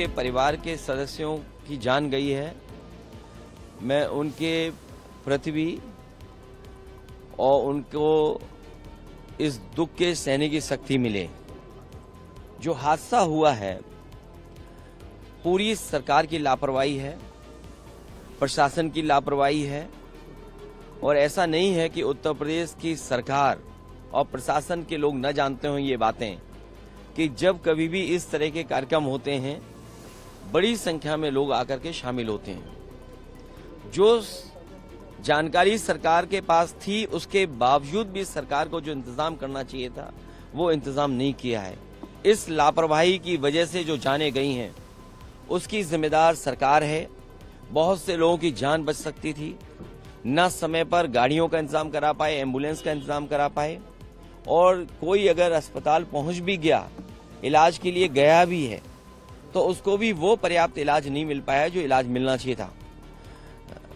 उनके परिवार के सदस्यों की जान गई है, मैं उनके प्रति भी और उनको इस दुख के सहने की शक्ति मिले। जो हादसा हुआ है पूरी सरकार की लापरवाही है, प्रशासन की लापरवाही है। और ऐसा नहीं है कि उत्तर प्रदेश की सरकार और प्रशासन के लोग न जानते हों ये बातें कि जब कभी भी इस तरह के कार्यक्रम होते हैं बड़ी संख्या में लोग आकर के शामिल होते हैं। जो जानकारी सरकार के पास थी उसके बावजूद भी सरकार को जो इंतजाम करना चाहिए था वो इंतजाम नहीं किया है। इस लापरवाही की वजह से जो जानें गई हैं उसकी जिम्मेदार सरकार है। बहुत से लोगों की जान बच सकती थी, न समय पर गाड़ियों का इंतजाम करा पाए, एम्बुलेंस का इंतजाम करा पाए, और कोई अगर अस्पताल पहुंच भी गया, इलाज के लिए गया भी है, तो उसको भी वो पर्याप्त इलाज नहीं मिल पाया जो इलाज मिलना चाहिए था।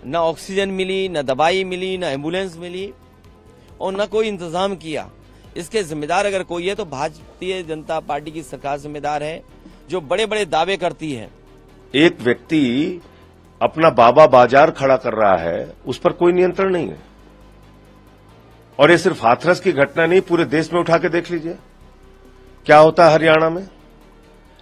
न ऑक्सीजन मिली, न दवाई मिली, न एम्बुलेंस मिली, और न कोई इंतजाम किया। इसके जिम्मेदार अगर कोई है तो भारतीय जनता पार्टी की सरकार जिम्मेदार है, जो बड़े बड़े दावे करती है। एक व्यक्ति अपना बाबा बाजार खड़ा कर रहा है, उस पर कोई नियंत्रण नहीं है। और ये सिर्फ हाथरस की घटना नहीं, पूरे देश में उठा के देख लीजिए क्या होता है हरियाणा में।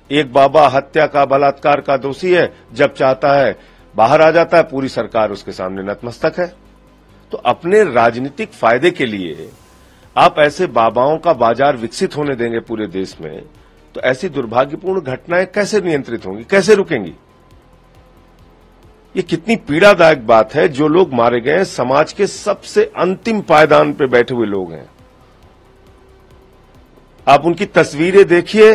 एक बाबा हत्या का, बलात्कार का दोषी है, जब चाहता है बाहर आ जाता है, पूरी सरकार उसके सामने नतमस्तक है। तो अपने राजनीतिक फायदे के लिए आप ऐसे बाबाओं का बाजार विकसित होने देंगे पूरे देश में, तो ऐसी दुर्भाग्यपूर्ण घटनाएं कैसे नियंत्रित होंगी, कैसे रुकेंगी? ये कितनी पीड़ादायक बात है। जो लोग मारे गए हैं समाज के सबसे अंतिम पायदान पे बैठे हुए लोग हैं। आप उनकी तस्वीरें देखिए,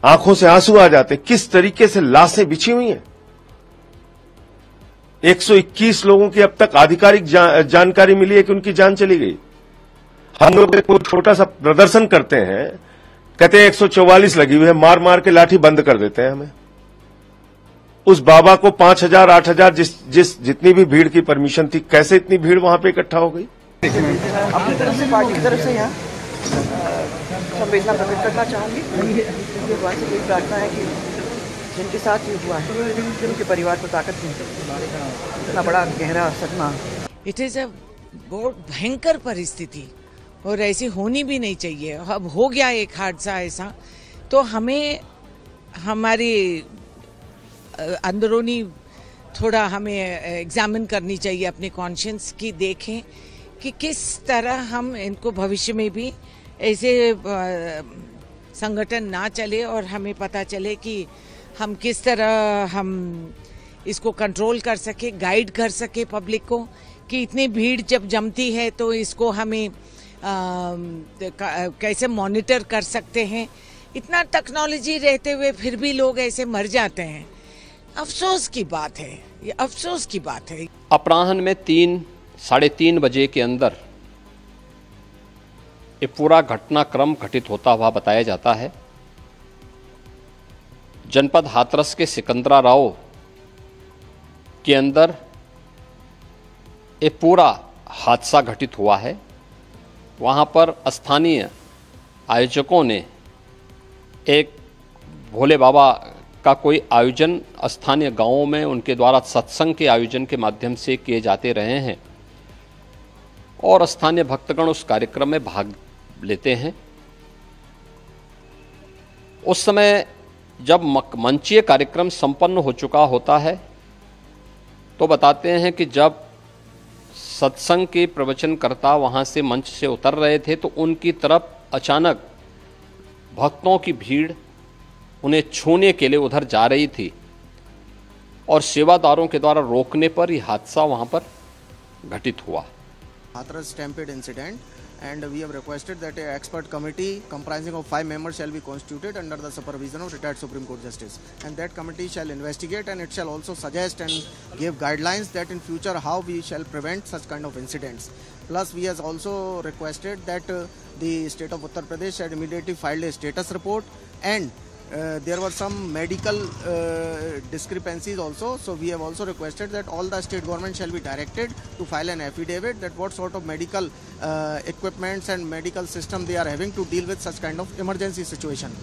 आंखों से आंसू आ जाते। किस तरीके से लाशें बिछी हुई हैं। 121 लोगों की अब तक आधिकारिक जानकारी मिली है कि उनकी जान चली गई। हम लोग कोई छोटा सा प्रदर्शन करते हैं, कहते हैं 144 लगी हुई है, मार मार के लाठी बंद कर देते हैं हमें। उस बाबा को 5,000 8,000 जितनी भी भीड़ की परमिशन थी, कैसे इतनी भीड़ वहां पे इकट्ठा हो गई? अपनी तरफ से, पार्टी की तरफ से यहाँ संवेदना प्रकट करना चाहूंगी। भगवान से यही प्रार्थना है कि जिनके साथ ये हुआ है उनके परिवार को ताकत दें। इतना बड़ा गहरा सदमा, इट इज अ बहुत भयंकर परिस्थिति और ऐसी होनी भी नहीं चाहिए। अब हो गया एक हादसा ऐसा, तो हमें हमारी अंदरूनी थोड़ा हमें एग्जामिन करनी चाहिए अपनी कॉन्शियंस की, देखें कि किस तरह हम इनको भविष्य में भी ऐसे संगठन ना चले और हमें पता चले कि हम किस तरह हम इसको कंट्रोल कर सके, गाइड कर सके पब्लिक को कि इतनी भीड़ जब जमती है तो इसको हमें कैसे मॉनिटर कर सकते हैं। इतना टेक्नोलॉजी रहते हुए फिर भी लोग ऐसे मर जाते हैं। अफसोस की बात है, ये अफसोस की बात है। अपराह्न में 3-3:30 बजे के अंदर ये पूरा घटनाक्रम घटित होता हुआ बताया जाता है। जनपद हाथरस के सिकंदरा राव के अंदर ये पूरा हादसा घटित हुआ है। वहाँ पर स्थानीय आयोजकों ने एक भोले बाबा का कोई आयोजन स्थानीय गांवों में उनके द्वारा सत्संग के आयोजन के माध्यम से किए जाते रहे हैं और स्थानीय भक्तगण उस कार्यक्रम में भाग लेते हैं। उस समय जब मंचीय कार्यक्रम संपन्न हो चुका होता है तो बताते हैं कि जब सत्संग के प्रवचनकर्ता वहां से मंच से उतर रहे थे तो उनकी तरफ अचानक भक्तों की भीड़ उन्हें छूने के लिए उधर जा रही थी और सेवादारों के द्वारा रोकने पर यह हादसा वहां पर घटित हुआ। Hathras stampede incident, and we have requested that an expert committee comprising of 5 members shall be constituted under the supervision of retired Supreme Court Justice, and that committee shall investigate and it shall also suggest and give guidelines that in future how we shall prevent such kind of incidents. Plus we has also requested that the state of Uttar Pradesh had immediately filed a status report, and there were some medical discrepancies also, so we have also requested that all the state government shall be directed to file an affidavit that what sort of medical equipments and medical system they are having to deal with such kind of emergency situation.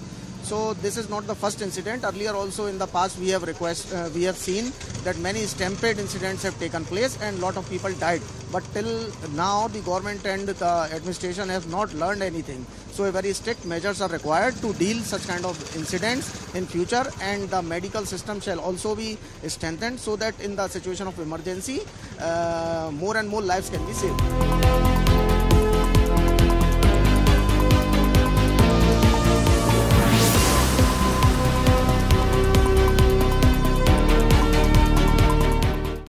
So this is not the first incident. Earlier also in the past we have seen that many stampede incidents have taken place and lot of people died. But till now the government and the administration have not learned anything. So very strict measures are required to deal such kind of incidents in future, and the medical system shall also be strengthened so that in the situation of emergency more and more lives can be saved.